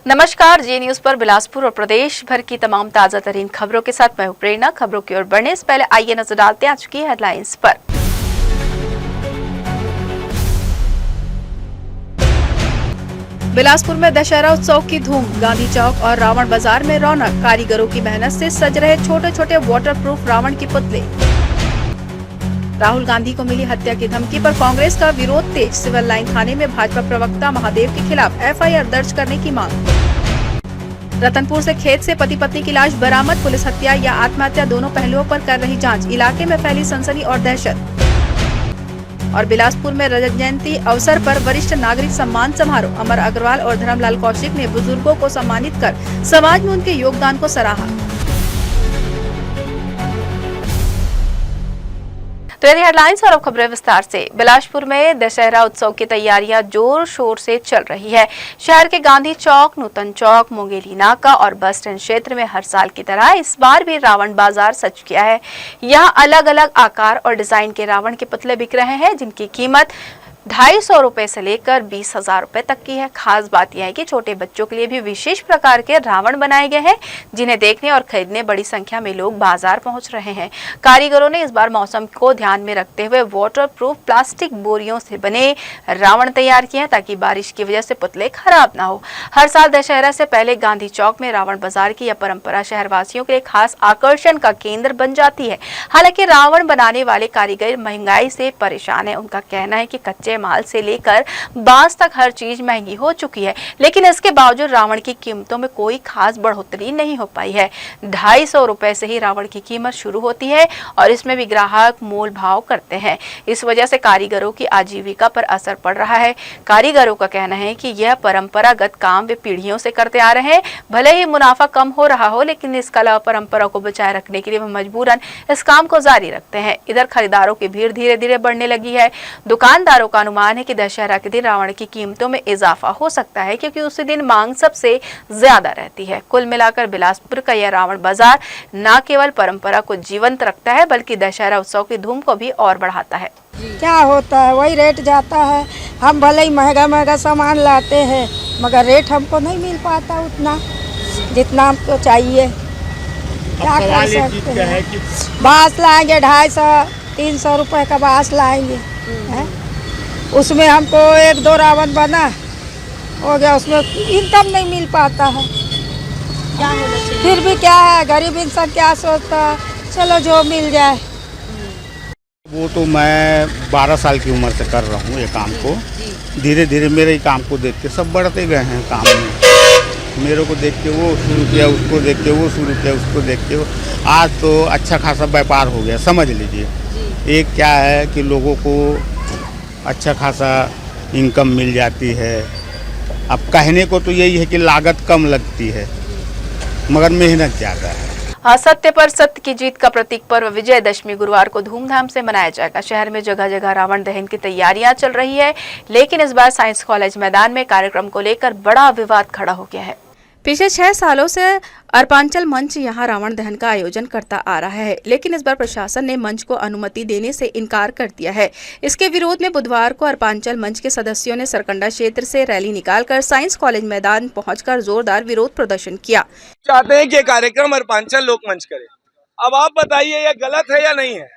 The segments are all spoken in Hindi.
नमस्कार, जी न्यूज पर बिलासपुर और प्रदेश भर की तमाम ताजा तरीन खबरों के साथ मैं हूं प्रेरणा। खबरों की ओर बढ़ने से पहले आइए नजर डालते हैं आज की हेडलाइंस पर। बिलासपुर में दशहरा उत्सव की धूम, गांधी चौक और रावण बाजार में रौनक। कारीगरों की मेहनत से सज रहे छोटे छोटे वाटरप्रूफ रावण के पुतले। राहुल गांधी को मिली हत्या की धमकी पर कांग्रेस का विरोध तेज। सिविल लाइन थाने में भाजपा प्रवक्ता महादेव के खिलाफ एफआईआर दर्ज करने की मांग। रतनपुर से खेत से पति पत्नी की लाश बरामद। पुलिस हत्या या आत्महत्या दोनों पहलुओं पर कर रही जांच। इलाके में फैली सनसनी और दहशत। और बिलासपुर में रजत जयंती अवसर पर वरिष्ठ नागरिक सम्मान समारोह। अमर अग्रवाल और धर्मलाल कौशिक ने बुजुर्गों को सम्मानित कर समाज में उनके योगदान को सराहा। तो ये हेडलाइंस और अब खबरें विस्तार से। बिलासपुर में दशहरा उत्सव की तैयारियां जोर शोर से चल रही है। शहर के गांधी चौक, नूतन चौक, मुंगेली नाका और बस स्टैंड क्षेत्र में हर साल की तरह इस बार भी रावण बाजार सज गया है। यहाँ अलग अलग आकार और डिजाइन के रावण के पुतले बिक रहे हैं, जिनकी कीमत 250 रुपए से लेकर 20,000 रुपए तक की है। खास बात यह है कि छोटे बच्चों के लिए भी विशेष प्रकार के रावण बनाए गए हैं, जिन्हें देखने और खरीदने बड़ी संख्या में लोग बाजार पहुंच रहे हैं। कारीगरों ने इस बार मौसम को ध्यान में रखते हुए वाटरप्रूफ प्लास्टिक बोरियों से बने रावण तैयार किए हैं, ताकि बारिश की वजह से पुतले खराब ना हो। हर साल दशहरा से पहले गांधी चौक में रावण बाजार की यह परंपरा शहरवासियों के लिए खास आकर्षण का केंद्र बन जाती है। हालांकि रावण बनाने वाले कारीगर महंगाई से परेशान है। उनका कहना है कि कच्चे माल से लेकर बांस तक हर चीज महंगी हो चुकी है, लेकिन इसके बावजूद रावण की कीमतों में कोई खास बढ़ोतरी नहीं हो पाई है। 250 रुपए से ही रावण की कीमत शुरू होती है और इसमें भी ग्राहक मोल भाव करते हैं। इस वजह से कारीगरों की आजीविका पर असर पड़ रहा है। कारीगरों का कहना है कि यह परंपरागत काम वे पीढ़ियों से करते आ रहे हैं। भले ही मुनाफा कम हो रहा हो, लेकिन इस कला परंपरा को बचाए रखने के लिए वे मजबूरन इस काम को जारी रखते हैं। इधर खरीदारों की भीड़ धीरे धीरे बढ़ने लगी है। दुकानदारों का अनुमान है कि दशहरा के दिन रावण की कीमतों में इजाफा हो सकता है, क्योंकि उसी दिन मांग सबसे ज्यादा रहती है। कुल मिलाकर बिलासपुर का यह रावण बाजार न केवल परंपरा को जीवंत रखता है, बल्कि दशहरा उत्सव की धूम को भी और बढ़ाता है। क्या होता है, वही रेट जाता है। हम भले ही महंगा महंगा सामान लाते हैं, मगर रेट हमको नहीं मिल पाता उतना जितना हमको चाहिए। क्या कर सकते हैं। बांस लाएंगे 250-300 रुपए का बांस लाएंगे, उसमें हमको 1-2 रावण बना हो गया, उसमें इनकम नहीं मिल पाता है। फिर भी क्या है, गरीब इंसान क्या सोचता है, चलो जो मिल जाए। वो तो मैं 12 साल की उम्र से कर रहा हूँ ये काम को। धीरे धीरे मेरे काम को देख के सब बढ़ते गए हैं काम में। मेरे को देख के वो शुरू किया, उसको देख के वो शुरू किया, उसको देख के वो। आज तो अच्छा खासा व्यापार हो गया, समझ लीजिए। एक क्या है कि लोगों को अच्छा खासा इनकम मिल जाती है। अब कहने को तो यही है कि लागत कम लगती है, मगर मेहनत ज़्यादा है। असत्य पर सत्य की जीत का प्रतीक पर्व विजयदशमी गुरुवार को धूमधाम से मनाया जाएगा। शहर में जगह जगह रावण दहन की तैयारियां चल रही है, लेकिन इस बार साइंस कॉलेज मैदान में कार्यक्रम को लेकर बड़ा विवाद खड़ा हो गया है। पिछले 6 सालों से अर्पांचल मंच यहां रावण दहन का आयोजन करता आ रहा है, लेकिन इस बार प्रशासन ने मंच को अनुमति देने से इनकार कर दिया है। इसके विरोध में बुधवार को अर्पांचल मंच के सदस्यों ने सरकंडा क्षेत्र से रैली निकालकर साइंस कॉलेज मैदान पहुंचकर जोरदार विरोध प्रदर्शन किया। चाहते हैं कि कार्यक्रम अर्पांचल लोक मंच करे। अब आप बताइए, यह गलत है या नहीं है?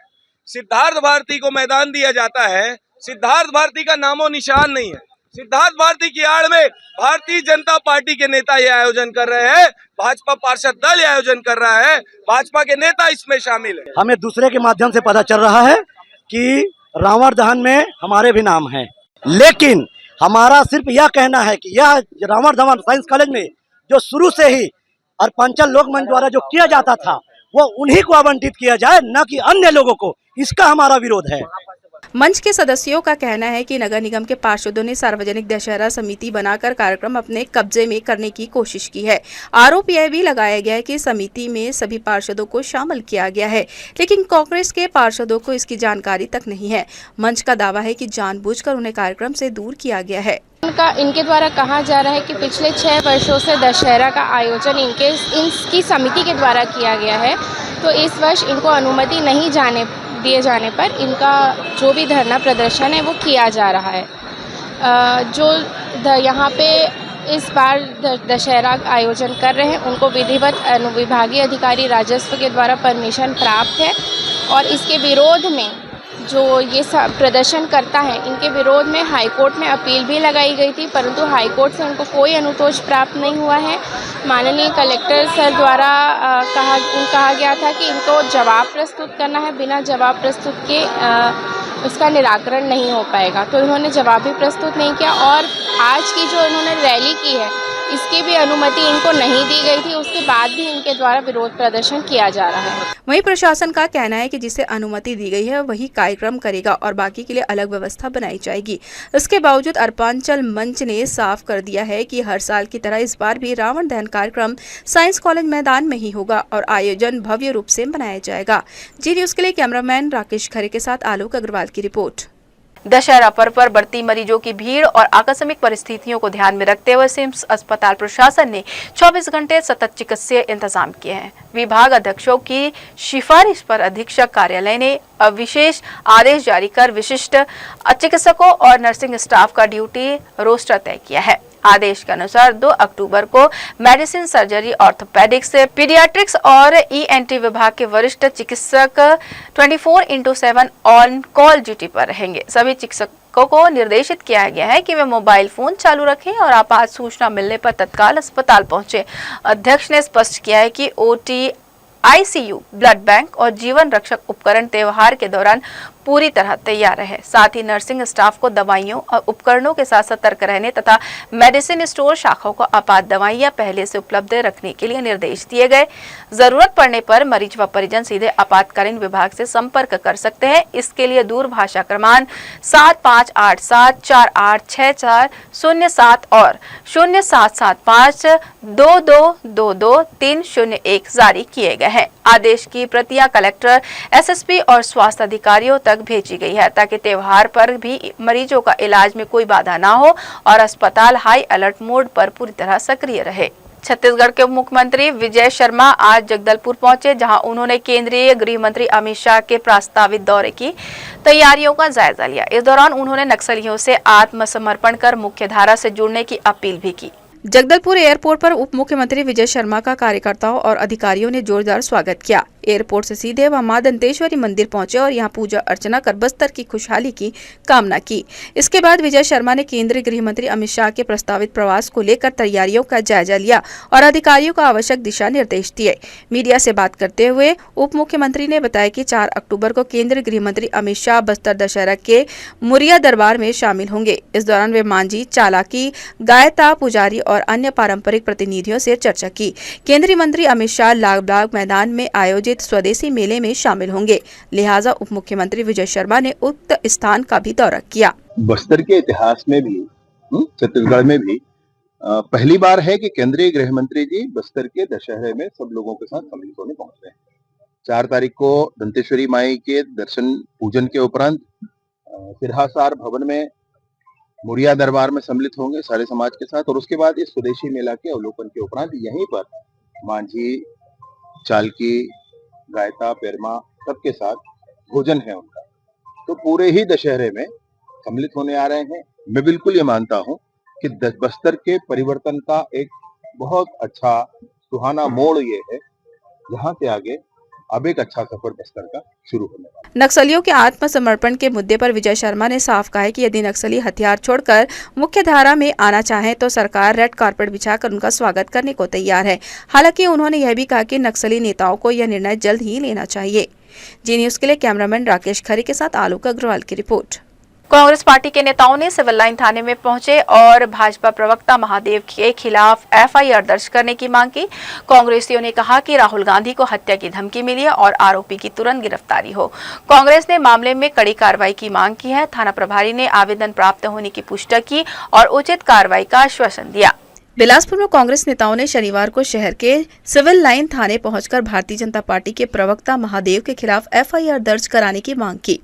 सिद्धार्थ भारती को मैदान दिया जाता है, सिद्धार्थ भारती का नामो निशान नहीं है। सिद्धार्थ भारती की आड़ में भारतीय जनता पार्टी के नेता ये आयोजन कर रहे हैं, भाजपा पार्षद दल ये आयोजन कर रहा है, भाजपा के नेता इसमें शामिल है। हमें दूसरे के माध्यम से पता चल रहा है कि रावण दहन में हमारे भी नाम हैं, लेकिन हमारा सिर्फ यह कहना है कि यह रावण दहन साइंस कॉलेज में जो शुरू से ही अर्पांचल लोक मंच द्वारा जो किया जाता था, वो उन्हीं को आवंटित किया जाए, न कि अन्य लोगों को। इसका हमारा विरोध है। मंच के सदस्यों का कहना है कि नगर निगम के पार्षदों ने सार्वजनिक दशहरा समिति बनाकर कार्यक्रम अपने कब्जे में करने की कोशिश की है। आरोप यह भी लगाया गया है कि समिति में सभी पार्षदों को शामिल किया गया है, लेकिन कांग्रेस के पार्षदों को इसकी जानकारी तक नहीं है। मंच का दावा है कि जानबूझकर उन्हें कार्यक्रम से दूर किया गया है। इनके द्वारा कहा जा रहा है कि पिछले 6 वर्षों से दशहरा का आयोजन इनकी समिति के द्वारा किया गया है, तो इस वर्ष इनको अनुमति नहीं दिए जाने पर इनका जो भी धरना प्रदर्शन है वो किया जा रहा है। जो यहाँ पे इस बार दशहरा का आयोजन कर रहे हैं उनको विधिवत अनुविभागीय अधिकारी राजस्व के द्वारा परमिशन प्राप्त है और इसके विरोध में जो ये प्रदर्शन करता है इनके विरोध में हाईकोर्ट में अपील भी लगाई गई थी, परंतु हाईकोर्ट से उनको कोई अनुतोष प्राप्त नहीं हुआ है। माननीय कलेक्टर सर द्वारा कहा गया था कि इनको जवाब प्रस्तुत करना है, बिना जवाब प्रस्तुत के उसका निराकरण नहीं हो पाएगा, तो इन्होंने जवाब भी प्रस्तुत नहीं किया और आज की जो इन्होंने रैली की है इसकी भी अनुमति इनको नहीं दी गई थी, उसके बाद भी इनके द्वारा विरोध प्रदर्शन किया जा रहा है। वहीं प्रशासन का कहना है कि जिसे अनुमति दी गई है वही कार्यक्रम करेगा और बाकी के लिए अलग व्यवस्था बनाई जाएगी। इसके बावजूद अर्पांचल मंच ने साफ कर दिया है कि हर साल की तरह इस बार भी रावण दहन कार्यक्रम साइंस कॉलेज मैदान में ही होगा और आयोजन भव्य रूप से मनाया जाएगा। जी न्यूज के लिए कैमरामैन राकेश खरे के साथ आलोक अग्रवाल की रिपोर्ट। दशहरा पर्व पर बढ़ती मरीजों की भीड़ और आकस्मिक परिस्थितियों को ध्यान में रखते हुए सिम्स अस्पताल प्रशासन ने 24 घंटे सतत चिकित्सीय इंतजाम किए हैं। विभाग अध्यक्षों की सिफारिश पर अधीक्षक कार्यालय ने विशेष आदेश जारी कर विशिष्ट चिकित्सकों और नर्सिंग स्टाफ का ड्यूटी रोस्टर तय किया है। आदेश के अनुसार 2 अक्टूबर को मेडिसिन, सर्जरी, ऑर्थोपेडिक्स, पीडियाट्रिक्स और ईएनटी विभाग के वरिष्ठ चिकित्सक 24/7 ऑन कॉल ड्यूटी पर रहेंगे। सभी चिकित्सकों को निर्देशित किया गया है कि वे मोबाइल फोन चालू रखें और आपात सूचना मिलने पर तत्काल अस्पताल पहुंचे। अध्यक्ष ने स्पष्ट किया है कि ओटी, आईसीयू, ब्लड बैंक और जीवन रक्षक उपकरण त्योहार के दौरान पूरी तरह तैयार है। साथ ही नर्सिंग स्टाफ को दवाइयों और उपकरणों के साथ सतर्क रहने तथा मेडिसिन स्टोर शाखाओं को आपात दवाइयां पहले से उपलब्ध रखने के लिए निर्देश दिए गए। जरूरत पड़ने पर मरीज व परिजन सीधे आपातकालीन विभाग से संपर्क कर सकते हैं। इसके लिए दूरभाषा क्रमांक 7587486407 और 077522222301 जारी किए गए हैं। आदेश की प्रतियां कलेक्टर, एसएसपी और स्वास्थ्य अधिकारियों तक भेजी गई है ताकि त्योहार पर भी मरीजों का इलाज में कोई बाधा ना हो और अस्पताल हाई अलर्ट मोड पर पूरी तरह सक्रिय रहे। छत्तीसगढ़ के उप मुख्यमंत्री विजय शर्मा आज जगदलपुर पहुंचे, जहां उन्होंने केंद्रीय गृह मंत्री अमित शाह के प्रस्तावित दौरे की तैयारियों का जायजा लिया। इस दौरान उन्होंने नक्सलियों से आत्मसमर्पण कर मुख्यधारा से जुड़ने की अपील भी की। जगदलपुर एयरपोर्ट पर उप मुख्यमंत्री विजय शर्मा का कार्यकर्ताओं और अधिकारियों ने जोरदार स्वागत किया। एयरपोर्ट से सीधे वह मां दंतेश्वरी मंदिर पहुंचे और यहां पूजा अर्चना कर बस्तर की खुशहाली की कामना की। इसके बाद विजय शर्मा ने केंद्रीय गृह मंत्री अमित शाह के प्रस्तावित प्रवास को लेकर तैयारियों का जायजा लिया और अधिकारियों को आवश्यक दिशा निर्देश दिए। मीडिया से बात करते हुए उप मुख्यमंत्री ने बताया कि 4 अक्टूबर को केंद्रीय गृह मंत्री अमित शाह बस्तर दशहरा के मुरिया दरबार में शामिल होंगे। इस दौरान वे मांझी, चालाकी, गायता, पुजारी और अन्य पारंपरिक प्रतिनिधियों से चर्चा की। केंद्रीय मंत्री अमित शाह लालबाग मैदान में आयोजित स्वदेशी मेले में शामिल होंगे, लिहाजा उप मुख्यमंत्री विजय शर्मा ने उक्त स्थान का भी दौरा किया। बस्तर के इतिहास में भी, छत्तीसगढ़ में भी पहली बार है कि केंद्रीय गृह मंत्री जी बस्तर के दशहरे में सब लोगों के साथ सम्मिलित होने पहुंच रहे हैं। 4 तारीख को दंतेश्वरी माई के दर्शन पूजन के उपरांत सिरहासार भवन में मुरिया दरबार में सम्मिलित होंगे सारे समाज के साथ, और उसके बाद इस स्वदेशी मेला के अवलोकन के उपरांत यहीं पर मांझी, चालकी, गायता, पेरमा सबके साथ भोजन है उनका, तो पूरे ही दशहरे में सम्मिलित होने आ रहे हैं। मैं बिल्कुल ये मानता हूं कि बस्तर के परिवर्तन का एक बहुत अच्छा सुहाना मोड़ ये है, जहां से आगे अब एक अच्छा सफर बस्तर का शुरू होने वाला। नक्सलियों के आत्मसमर्पण के मुद्दे पर विजय शर्मा ने साफ कहा है कि यदि नक्सली हथियार छोड़कर मुख्य धारा में आना चाहें तो सरकार रेड कार्पेट बिछाकर उनका स्वागत करने को तैयार है। हालांकि उन्होंने यह भी कहा कि नक्सली नेताओं को यह निर्णय जल्द ही लेना चाहिए। जी न्यूज के लिए कैमरामैन राकेश खरे के साथ आलोक अग्रवाल की रिपोर्ट। कांग्रेस पार्टी के नेताओं ने सिविल लाइन थाने में पहुंचे और भाजपा प्रवक्ता महादेव के खिलाफ एफआईआर दर्ज करने की मांग की। कांग्रेसियों ने कहा कि राहुल गांधी को हत्या की धमकी मिली है और आरोपी की तुरंत गिरफ्तारी हो। कांग्रेस ने मामले में कड़ी कार्रवाई की मांग की है। थाना प्रभारी ने आवेदन प्राप्त होने की पुष्टि की और उचित कार्रवाई का आश्वासन दिया। बिलासपुर में कांग्रेस नेताओं ने शनिवार को शहर के सिविल लाइन थाने पहुंचकर भारतीय जनता पार्टी के प्रवक्ता महादेव के खिलाफ एफआईआर दर्ज कराने की मांग की।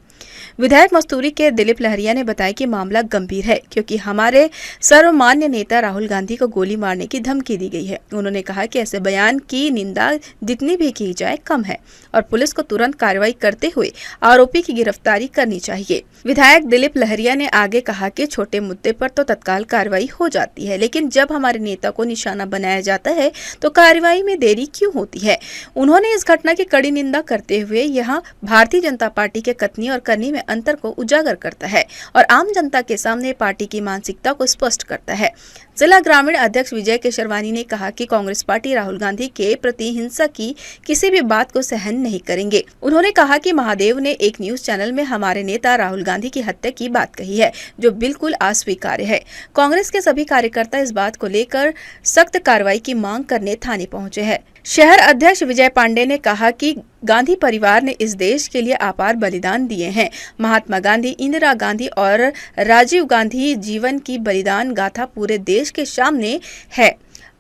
विधायक मस्तूरी के दिलीप लहरिया ने बताया कि मामला गंभीर है क्योंकि हमारे सर्वमान्य नेता राहुल गांधी को गोली मारने की धमकी दी गई है। उन्होंने कहा कि ऐसे बयान की निंदा जितनी भी की जाए कम है और पुलिस को तुरंत कार्रवाई करते हुए आरोपी की गिरफ्तारी करनी चाहिए। विधायक दिलीप लहरिया ने आगे कहा कि छोटे मुद्दे पर तो तत्काल कार्रवाई हो जाती है, लेकिन जब हमारे नेता को निशाना बनाया जाता है तो कार्रवाई में देरी क्यों होती है। उन्होंने इस घटना की कड़ी निंदा करते हुए यहाँ भारतीय जनता पार्टी के कथनी और करनी में अंतर को उजागर करता है और आम जनता के सामने पार्टी की मानसिकता को स्पष्ट करता है। जिला ग्रामीण अध्यक्ष विजय केशरवानी ने कहा कि कांग्रेस पार्टी राहुल गांधी के प्रति हिंसा की किसी भी बात को सहन नहीं करेंगे। उन्होंने कहा कि महादेव ने एक न्यूज चैनल में हमारे नेता राहुल गांधी की हत्या की बात कही है, जो बिल्कुल अस्वीकार्य है। कांग्रेस के सभी कार्यकर्ता इस बात को लेकर सख्त कार्रवाई की मांग करने थाने पहुंचे हैं। शहर अध्यक्ष विजय पांडे ने कहा कि गांधी परिवार ने इस देश के लिए अपार बलिदान दिए हैं। महात्मा गांधी, इंदिरा गांधी और राजीव गांधी जीवन की बलिदान गाथा पूरे देश के सामने है।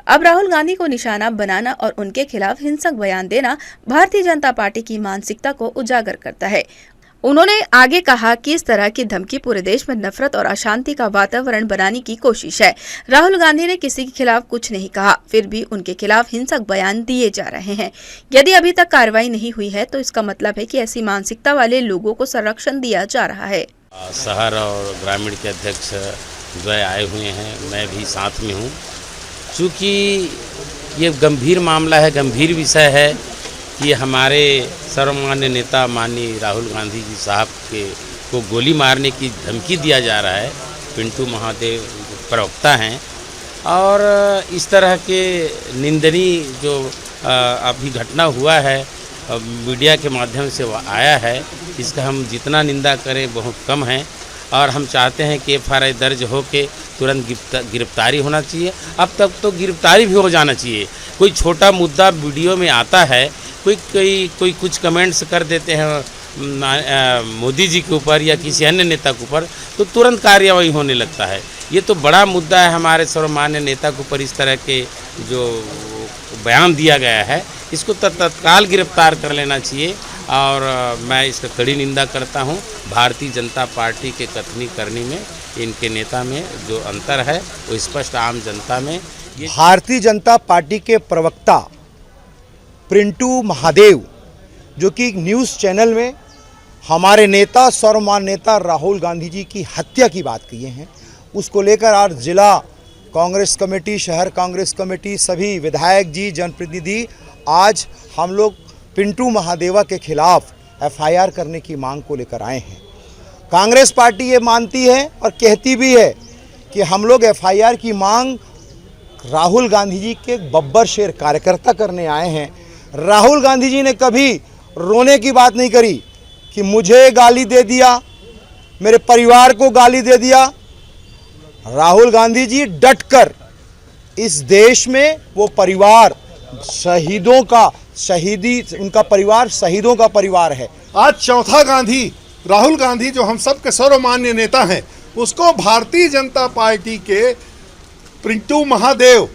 अब राहुल गांधी को निशाना बनाना और उनके खिलाफ हिंसक बयान देना भारतीय जनता पार्टी की मानसिकता को उजागर करता है। उन्होंने आगे कहा कि इस तरह की धमकी पूरे देश में नफरत और अशांति का वातावरण बनाने की कोशिश है। राहुल गांधी ने किसी के खिलाफ कुछ नहीं कहा, फिर भी उनके खिलाफ हिंसक बयान दिए जा रहे हैं। यदि अभी तक कार्रवाई नहीं हुई है तो इसका मतलब है कि ऐसी मानसिकता वाले लोगों को संरक्षण दिया जा रहा है। शहर और ग्रामीण के अध्यक्ष द्वय आए हुए हैं, मैं भी साथ में हूँ। चूँकि ये गंभीर मामला है, गंभीर विषय है कि हमारे सर्वमान्य नेता माननीय राहुल गांधी जी साहब को गोली मारने की धमकी दिया जा रहा है। पिंटू महादेव प्रवक्ता हैं और इस तरह के निंदनीय जो अभी घटना हुआ है मीडिया के माध्यम से आया है, इसका हम जितना निंदा करें बहुत कम है और हम चाहते हैं कि एफआईआर दर्ज हो के तुरंत गिरफ्तारी होना चाहिए। अब तक तो गिरफ्तारी भी हो जाना चाहिए। कोई छोटा मुद्दा वीडियो में आता है, कोई कुछ कमेंट्स कर देते हैं मोदी जी के ऊपर या किसी अन्य नेता के ऊपर, तो तुरंत कार्रवाई होने लगता है। ये तो बड़ा मुद्दा है हमारे सर्वमान्य नेता के ऊपर इस तरह के जो बयान दिया गया है, इसको तत्काल गिरफ्तार कर लेना चाहिए और मैं इसका कड़ी निंदा करता हूँ। भारतीय जनता पार्टी के कथनी करनी में इनके नेता में जो अंतर है वो स्पष्ट आम जनता में। भारतीय जनता पार्टी के प्रवक्ता पिंटू महादेव जो कि न्यूज़ चैनल में हमारे नेता सर्वमान्य नेता राहुल गांधी जी की हत्या की बात किए हैं, उसको लेकर आज जिला कांग्रेस कमेटी, शहर कांग्रेस कमेटी, सभी विधायक जी, जनप्रतिनिधि आज हम लोग पिंटू महादेवा के खिलाफ एफआईआर करने की मांग को लेकर आए हैं। कांग्रेस पार्टी ये मानती है और कहती भी है कि हम लोग एफआईआर की मांग राहुल गांधी जी के बब्बर शेर कार्यकर्ता करने आए हैं। राहुल गांधी जी ने कभी रोने की बात नहीं करी कि मुझे गाली दे दिया, मेरे परिवार को गाली दे दिया। राहुल गांधी जी डटकर इस देश में वो परिवार शहीदों का उनका परिवार शहीदों का परिवार है। आज चौथा गांधी राहुल गांधी जो हम सब के सर्वमान्य नेता हैं, उसको भारतीय जनता पार्टी के पिंटू महादेव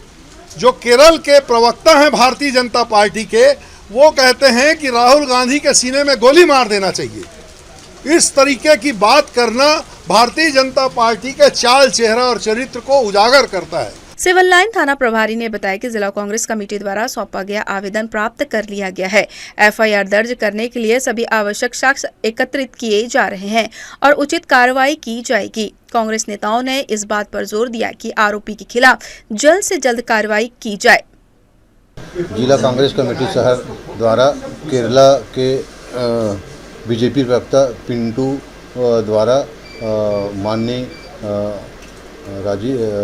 जो केरल के प्रवक्ता हैं भारतीय जनता पार्टी के, वो कहते हैं कि राहुल गांधी के सीने में गोली मार देना चाहिए। इस तरीके की बात करना भारतीय जनता पार्टी के चाल चेहरा और चरित्र को उजागर करता है। सिविल लाइन थाना प्रभारी ने बताया कि जिला कांग्रेस कमेटी द्वारा सौंपा गया आवेदन प्राप्त कर लिया गया है। एफआईआर दर्ज करने के लिए सभी आवश्यक साक्ष्य एकत्रित किए जा रहे हैं और उचित कार्रवाई की जाएगी। कांग्रेस नेताओं ने इस बात पर जोर दिया कि आरोपी के खिलाफ जल्द से जल्द कार्रवाई की जाए। जिला कांग्रेस कमेटी शहर द्वारा केरला के बीजेपी प्रवक्ता पिंटू द्वारा माननीय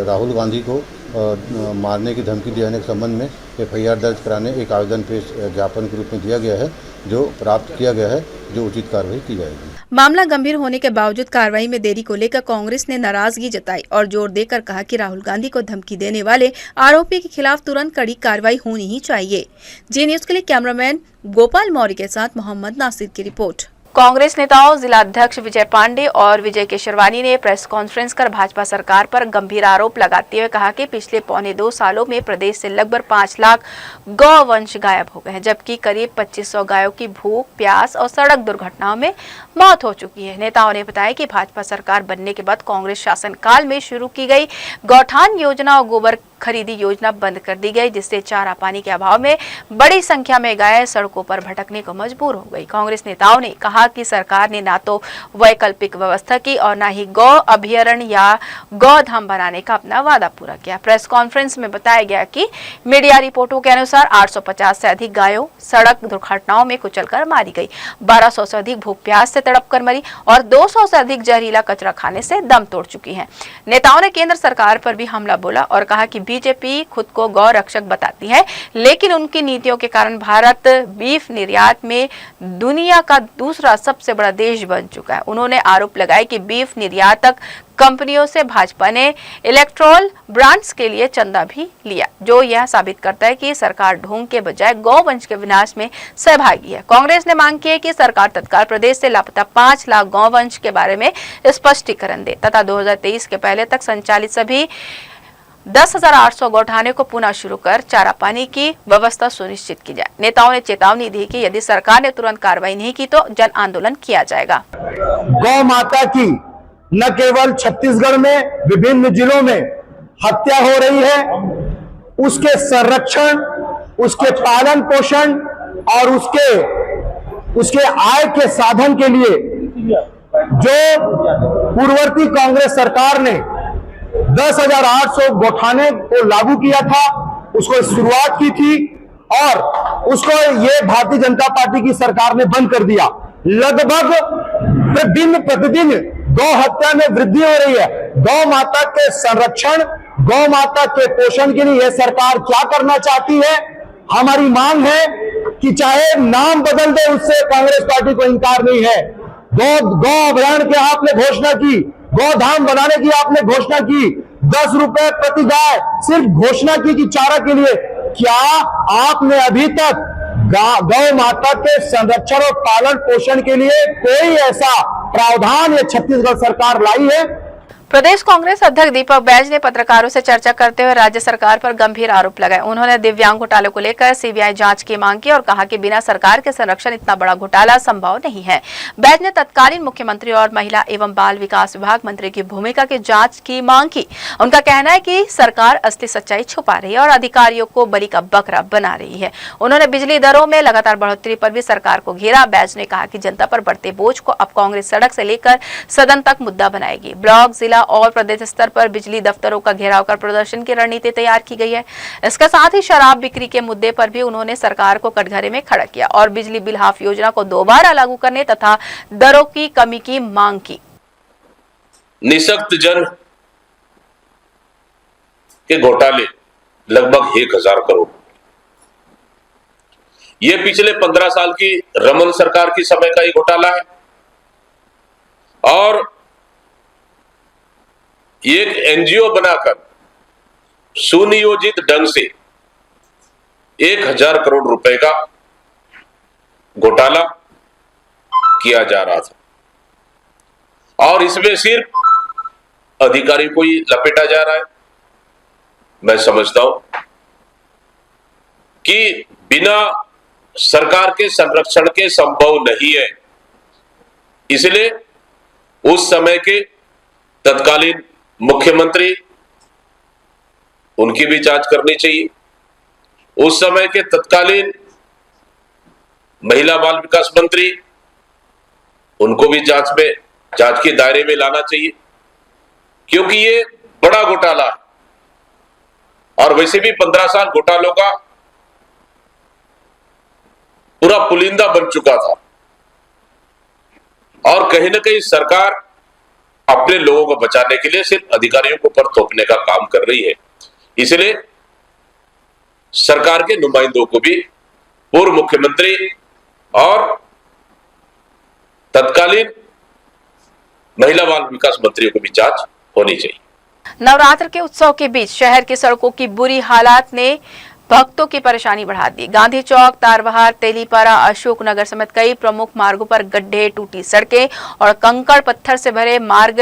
राहुल गांधी को मारने की धमकी देने के संबंध में एफआईआर दर्ज कराने एक आवेदन पेश ज्ञापन के रूप में दिया गया है, जो प्राप्त किया गया है, जो उचित कार्रवाई की जाएगी। मामला गंभीर होने के बावजूद कार्रवाई में देरी को लेकर कांग्रेस ने नाराजगी जताई और जोर देकर कहा कि राहुल गांधी को धमकी देने वाले आरोपी के खिलाफ तुरंत कड़ी कार्रवाई होनी ही चाहिए। जी न्यूज के लिए कैमरामैन गोपाल मौर्य के साथ मोहम्मद नासिर की रिपोर्ट। कांग्रेस नेताओं जिला अध्यक्ष विजय पांडे और विजय केशरवानी ने प्रेस कॉन्फ्रेंस कर भाजपा सरकार पर गंभीर आरोप लगाते हुए कहा कि पिछले पौने 2 सालों में प्रदेश से लगभग 5 लाख गौवंश गायब हो गए हैं, जबकि करीब 2500 गायों की भूख, प्यास और सड़क दुर्घटनाओं में मौत हो चुकी है। नेताओं ने बताया कि भाजपा सरकार बनने के बाद कांग्रेस शासनकाल में शुरू की गई गौठान योजना और गोबर खरीदी योजना बंद कर दी गई, जिससे चारा पानी के अभाव में बड़ी संख्या में गायें सड़कों पर भटकने को मजबूर हो गई। कांग्रेस नेताओं ने कहा कि सरकार ने ना तो वैकल्पिक व्यवस्था की और ना ही गौ अभयारण्य या गौधाम बनाने का अपना वादा पूरा किया। प्रेस कॉन्फ्रेंस में बताया गया कि मीडिया रिपोर्टों के अनुसार 850 से अधिक गायों सड़क दुर्घटनाओं में कुचलकर मारी गई, 1200 से अधिक भूख प्यास से तड़प कर मरी और 200 से अधिक जहरीला कचरा खाने से दम तोड़ चुकी है। नेताओं ने केंद्र सरकार पर भी हमला बोला और कहा कि बीजेपी खुद को गौ रक्षक बताती है, लेकिन उनकी नीतियों के कारण भारत बीफ निर्यात में दुनिया का दूसरा सबसे बड़ा देश बन चुका है। उन्होंने आरोप लगाया कि बीफ निर्यातक कंपनियों से भाजपा ने इलेक्ट्रोल ब्रांड्स के लिए चंदा भी लिया, जो यह साबित करता है कि सरकार ढोंग के बजाय गौवंश के विनाश में सहभागी है। कांग्रेस ने मांग की है कि सरकार तत्काल प्रदेश से लापता 5 लाख गौवंश के बारे में स्पष्टीकरण दे तथा 2023 के पहले तक संचालित सभी 10,800 गौठाने को पुनः शुरू कर चारा पानी की व्यवस्था सुनिश्चित की जाए। नेताओं ने चेतावनी दी कि यदि सरकार ने तुरंत कार्रवाई नहीं की तो जन आंदोलन किया जाएगा। गौ माता की न केवल छत्तीसगढ़ में विभिन्न जिलों में हत्या हो रही है, उसके संरक्षण, उसके पालन पोषण और उसके आय के साधन के लिए जो पूर्ववर्ती कांग्रेस सरकार ने 10,800 गौठाने को लागू किया था, उसको शुरुआत की थी और उसको ये भारतीय जनता पार्टी की सरकार ने बंद कर दिया। लगभग दिन प्रतिदिन गौ हत्या में वृद्धि हो रही है। गौ माता के संरक्षण, गौ माता के पोषण के लिए यह सरकार क्या करना चाहती है? हमारी मांग है कि चाहे नाम बदल दे, उससे कांग्रेस पार्टी को इंकार नहीं है। गौ अभयारण्य की आपने घोषणा की, गौधाम बनाने की आपने घोषणा की, 10 रुपए प्रति गाय सिर्फ घोषणा की कि चारा के लिए। क्या आपने अभी तक गौ माता के संरक्षण और पालन पोषण के लिए कोई ऐसा प्रावधान ये छत्तीसगढ़ सरकार लाई है? प्रदेश कांग्रेस अध्यक्ष दीपक बैज ने पत्रकारों से चर्चा करते हुए राज्य सरकार पर गंभीर आरोप लगाए। उन्होंने दिव्यांग घोटाले को लेकर सीबीआई जांच की मांग की और कहा कि बिना सरकार के संरक्षण इतना बड़ा घोटाला संभव नहीं है। बैज ने तत्कालीन मुख्यमंत्री और महिला एवं बाल विकास विभाग मंत्री की भूमिका की जांच की मांग की। उनका कहना है कि सरकार असली सच्चाई छुपा रही है और अधिकारियों को बलि का बकरा बना रही है। उन्होंने बिजली दरों में लगातार बढ़ोतरी पर भी सरकार को घेरा। बैज ने कहा कि जनता पर बढ़ते बोझ को अब कांग्रेस सड़क से लेकर सदन तक मुद्दा बनाएगी। ब्लॉक, जिला और प्रदेश स्तर पर बिजली दफ्तरों का घेराव कर प्रदर्शन की रणनीति तैयार की गई है। इसके साथ ही शराब बिक्री के मुद्दे पर भी उन्होंने सरकार को कटघरे में खड़ा किया और बिजली बिल हाफ योजना को दोबारा लागू करने तथा दरों की कमी की मांग की। निःशक्त जन के घोटाले लगभग 1,000 करोड़, ये पिछले 15 साल की रमन सरकार की समय का ही घोटाला है और एक एनजीओ बनाकर सुनियोजित ढंग से 1,000 करोड़ रुपए का घोटाला किया जा रहा था और इसमें सिर्फ अधिकारी को ही लपेटा जा रहा है। मैं समझता हूं कि बिना सरकार के संरक्षण के संभव नहीं है, इसलिए उस समय के तत्कालीन मुख्यमंत्री, उनकी भी जांच करनी चाहिए। उस समय के तत्कालीन महिला बाल विकास मंत्री, उनको भी जांच के दायरे में लाना चाहिए, क्योंकि ये बड़ा घोटाला है और वैसे भी 15 साल घोटालों का पूरा पुलिंदा बन चुका था और कहीं ना कहीं सरकार अपने लोगों को बचाने के लिए सिर्फ अधिकारियों को पर थोपने का काम कर रही है। इसलिए सरकार के नुमाइंदों को भी, पूर्व मुख्यमंत्री और तत्कालीन महिला बाल विकास मंत्रियों को भी जांच होनी चाहिए। नवरात्र के उत्सव के बीच शहर की सड़कों की बुरी हालात ने भक्तों की परेशानी बढ़ा दी। गांधी चौक, तारबहार, तेलीपारा, अशोकनगर समेत कई प्रमुख मार्गों पर गड्ढे, टूटी सड़कें और कंकड़ पत्थर से भरे मार्ग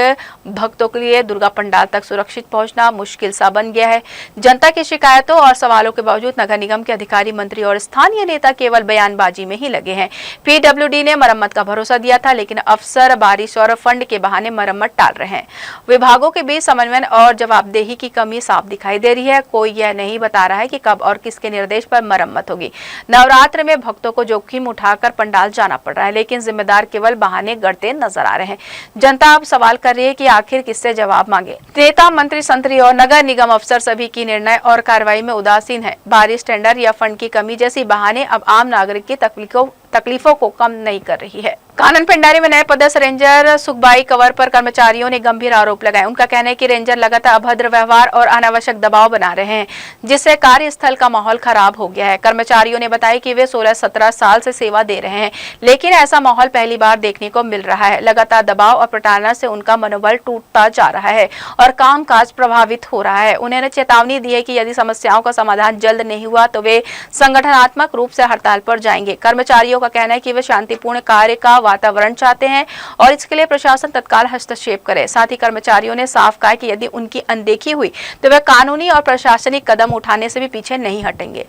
भक्तों के लिए दुर्गा पंडाल तक सुरक्षित पहुंचना मुश्किल सा बन गया है। जनता की शिकायतों और सवालों के बावजूद नगर निगम के अधिकारी, मंत्री और स्थानीय नेता केवल बयानबाजी में ही लगे हैं। पीडब्ल्यूडी ने मरम्मत का भरोसा दिया था, लेकिन अफसर बारिश और फंड के बहाने मरम्मत टाल रहे हैं। विभागों के बीच समन्वय और जवाबदेही की कमी साफ दिखाई दे रही है। कोई यह नहीं बता रहा है कि कब और किसके निर्देश पर मरम्मत होगी। नवरात्र में भक्तों को जोखिम उठाकर पंडाल जाना पड़ रहा है, लेकिन जिम्मेदार केवल बहाने गढ़ते नजर आ रहे हैं। जनता अब सवाल कर रही है कि आखिर किससे जवाब मांगे। नेता, मंत्री, संतरी और नगर निगम अफसर सभी की निर्णय और कार्रवाई में उदासीन है। बारिश, टेंडर या फंड की कमी जैसी बहाने अब आम नागरिक की तकलीफों को कम नहीं कर रही है। कानन पिंडारी में नए पदस्थ रेंजर सुखबाई कंवर पर कर्मचारियों ने गंभीर आरोप लगाए। उनका कहना है कि रेंजर लगातार अभद्र व्यवहार और अनावश्यक दबाव बना रहे हैं, जिससे कार्यस्थल का माहौल खराब हो गया है। कर्मचारियों ने बताया कि वे 16-17 साल से सेवा दे रहे हैं, लेकिन ऐसा माहौल पहली बार देखने को मिल रहा है। लगातार दबाव और प्रताड़ना से उनका मनोबल टूटता जा रहा है और कामकाज प्रभावित हो रहा है। उन्होंने चेतावनी दी है कि यदि समस्याओं का समाधान जल्द नहीं हुआ तो वे संगठनात्मक रूप से हड़ताल पर जाएंगे। कर्मचारियों का कहना है कि वे शांतिपूर्ण कार्य का वातावरण चाहते हैं और इसके लिए प्रशासन तत्काल हस्तक्षेप करे। साथ ही कर्मचारियों ने साफ कहा कि यदि उनकी अनदेखी हुई तो वे कानूनी और प्रशासनिक कदम उठाने से भी पीछे नहीं हटेंगे।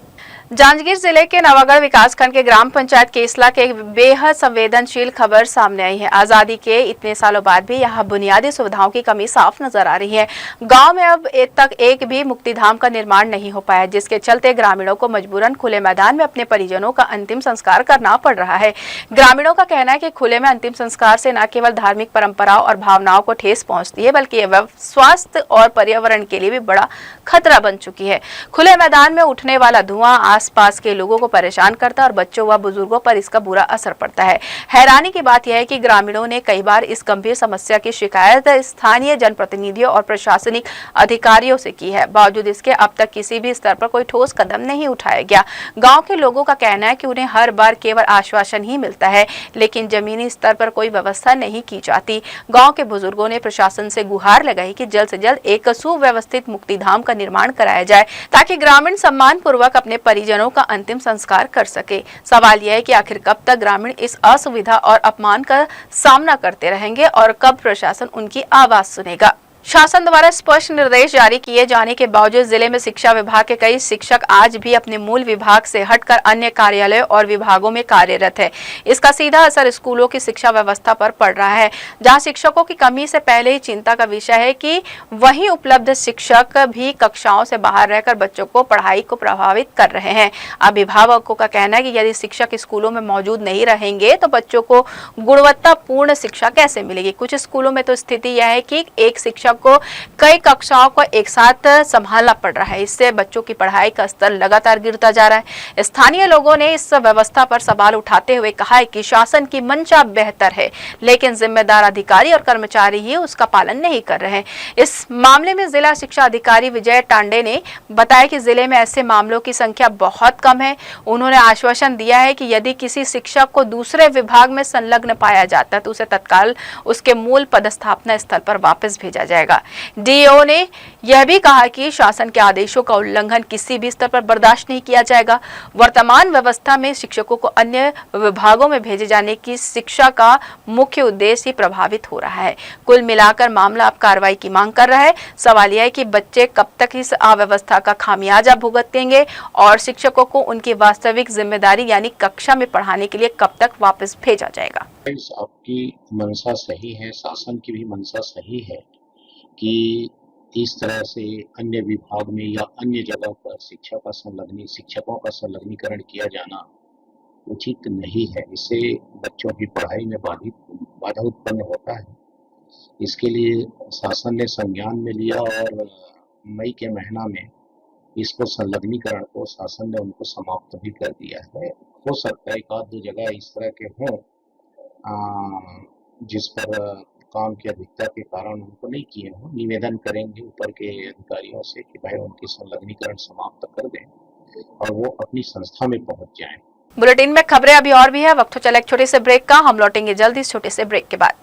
जांजगीर जिले के नवागढ़ विकासखंड के ग्राम पंचायत केसला के एक बेहद संवेदनशील खबर सामने आई है। आजादी के इतने सालों बाद भी यहाँ बुनियादी सुविधाओं की कमी साफ नजर आ रही है। गांव में अब तक एक भी मुक्तिधाम का निर्माण नहीं हो पाया, जिसके चलते ग्रामीणों को मजबूरन खुले मैदान में अपने परिजनों का अंतिम संस्कार करना पड़ रहा है। ग्रामीणों का कहना है कि खुले में अंतिम संस्कार से न केवल धार्मिक परंपराओं और भावनाओं को ठेस पहुंचती है, बल्कि यह स्वास्थ्य और पर्यावरण के लिए भी बड़ा खतरा बन चुकी है। खुले मैदान में उठने वाला धुआं आसपास के लोगों को परेशान करता है और बच्चों व बुजुर्गों पर इसका बुरा असर पड़ता है। हैरानी की बात यह है कि ग्रामीणों ने कई बार इस गंभीर समस्या की शिकायत स्थानीय जनप्रतिनिधियों और प्रशासनिक अधिकारियों से की है। बावजूद इसके अब तक किसी भी स्तर पर कोई ठोस कदम नहीं उठाया गया। गांव के लोगों का कहना है कि उन्हें हर बार केवल आश्वासन ही मिलता है, लेकिन जमीनी स्तर पर कोई व्यवस्था नहीं की जाती। गांव के बुजुर्गों ने प्रशासन से गुहार लगाई कि जल्द से जल्द एक सुव्यवस्थित मुक्तिधाम का निर्माण कराया जाए, ताकि ग्रामीण सम्मान पूर्वक अपने परिजनों का अंतिम संस्कार कर सके। सवाल यह है कि आखिर कब तक ग्रामीण इस असुविधा और अपमान का सामना करते रहेंगे और कब प्रशासन उनकी आवाज सुनेगा। शासन द्वारा स्पष्ट निर्देश जारी किए जाने के बावजूद जिले में शिक्षा विभाग के कई शिक्षक आज भी अपने मूल विभाग से हटकर अन्य कार्यालयों और विभागों में कार्यरत है। इसका सीधा असर स्कूलों की शिक्षा व्यवस्था पर पड़ रहा है, जहां शिक्षकों की कमी से पहले ही चिंता का विषय है कि वहीं उपलब्ध शिक्षक भी कक्षाओं से बाहर रहकर बच्चों को पढ़ाई को प्रभावित कर रहे हैं। अभिभावकों का कहना है कि यदि शिक्षक स्कूलों में मौजूद नहीं रहेंगे तो बच्चों को गुणवत्तापूर्ण शिक्षा कैसे मिलेगी। कुछ स्कूलों में तो स्थिति यह है कि एक शिक्षक को कई कक्षाओं को एक साथ संभालना पड़ रहा है। इससे बच्चों की पढ़ाई का स्तर लगातार गिरता जा रहा है। स्थानीय लोगों ने इस व्यवस्था पर सवाल उठाते हुए कहा है कि शासन की मंशा बेहतर है, लेकिन जिम्मेदार अधिकारी और कर्मचारी ही उसका पालन नहीं कर रहे हैं। इस मामले में जिला शिक्षा अधिकारी विजय टांडे ने बताया कि जिले में ऐसे मामलों की संख्या बहुत कम है। उन्होंने आश्वासन दिया है कि यदि किसी शिक्षक को दूसरे विभाग में संलग्न पाया जाता है तो उसे तत्काल उसके मूल पदस्थापना स्थल पर वापस भेजा जाएगा। डीओ ने यह भी कहा कि शासन के आदेशों का उल्लंघन किसी भी स्तर पर बर्दाश्त नहीं किया जाएगा। वर्तमान व्यवस्था में शिक्षकों को अन्य विभागों में भेजे जाने की शिक्षा का मुख्य उद्देश्य ही प्रभावित हो रहा है। कुल मिलाकर मामला अब कार्रवाई की मांग कर रहा है। सवाल यह है कि बच्चे कब तक इस अव्यवस्था का खामियाजा भुगतेंगे और शिक्षकों को उनकी वास्तविक जिम्मेदारी यानी कक्षा में पढ़ाने के लिए कब तक वापस भेजा जाएगा। आपकी मंशा सही है, शासन की भी मंशा सही है कि इस तरह से अन्य विभाग में या अन्य जगह पर शिक्षकों का संलग्नीकरण किया जाना उचित नहीं है। इससे बच्चों की पढ़ाई में बाधा उत्पन्न होता है। इसके लिए शासन ने संज्ञान में लिया और मई के महीना में इसको संलग्नीकरण को शासन ने उनको समाप्त भी कर दिया है। हो सकता है एक आध दो जगह इस तरह के हों जिस पर काम की अधिकता के कारण उनको नहीं किए हों। निवेदन करेंगे ऊपर के अधिकारियों से कि भाई उनकी संलग्नीकरण समाप्त कर दें और वो अपनी संस्था में पहुंच जाएं। बुलेटिन में खबरें अभी और भी है। वक्त हो चला एक छोटे से ब्रेक का। हम लौटेंगे जल्दी इस छोटे से ब्रेक के बाद।